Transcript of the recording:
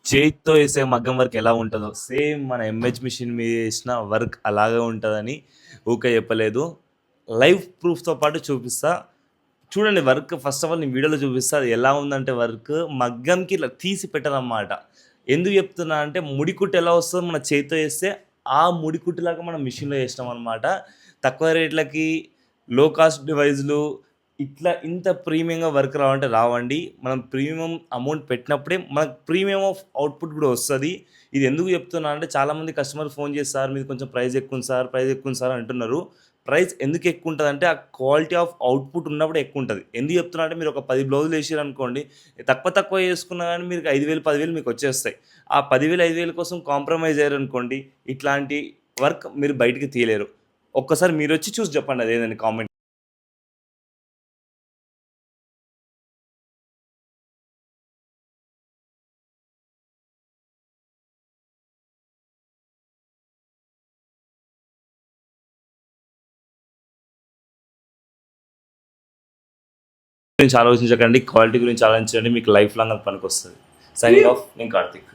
చేతితో వేసే మగ్గం వర్క్ ఎలా ఉంటుందో సేమ్ మన ఎంహెచ్ మిషన్ మీద చేసిన వర్క్ అలాగే ఉంటుందని ఊకే చెప్పలేదు. లైవ్ ప్రూఫ్తో పాటు చూపిస్తా. చూడండి వర్క్ ఫస్ట్ ఆఫ్ ఆల్ నేను వీడియోలో చూపిస్తా. అది ఎలా ఉందంటే వర్క్ మగ్గంకి ఇట్లా తీసి పెట్టరన్నమాట. ఎందుకు చెప్తున్నా అంటే ముడికుట్టు ఎలా వస్తుందో మన చేతితో వేస్తే ఆ ముడికుట్టులాగా మనం మిషన్లో వేసినాం అనమాట. తక్కువ రేట్లకి లో కాస్ట్ డివైజ్లు ఇట్లా ఇంత ప్రీమియంగా వర్క్ రావంటే రావండి. మనం ప్రీమియం అమౌంట్ పెట్టినప్పుడే మనకు ప్రీమియం ఆఫ్ అవుట్‌పుట్ కూడా వస్తది. ఇది ఎందుకు చెప్తున్నా అంటే చాలామంది కస్టమర్ ఫోన్ చేసి సార్ మీది కొంచెం ప్రైస్ ఎక్కువ ఉంది సార్, ప్రైస్ ఎక్కువ ఉంది సార్ అంటున్నారు. ప్రైస్ ఎందుకు ఎక్కువ ఉంటదంటే ఆ క్వాలిటీ ఆఫ్ అవుట్‌పుట్ ఉన్నప్పుడే ఎక్కువ ఉంటది. ఎందుకు చెప్తున్నా అంటే మీరు ఒక 10 బ్లౌజులు ఏసిర్రనుకోండి, తక్కువ చేసుకున్నా గానీ మీకు 5,000, 10,000 మీకొచ్చేస్తాయి. ఆ 10,000, 5,000 కోసం కాంప్రమైజ్ అయ్యారనుకోండి, ఇట్లాంటి వర్క్ మీరు బయటికి తీయలేరు. ఒక్కసారి మీరొచ్చి చూసి చెప్పండి అదేందని కామెంట్. గురించి ఆలోచించకండి. క్వాలిటీ గురించి ఆలోచించండి. మీకు లైఫ్ లాంగ్ అది పనికొస్తది. Signing off. నేను కార్తీక్.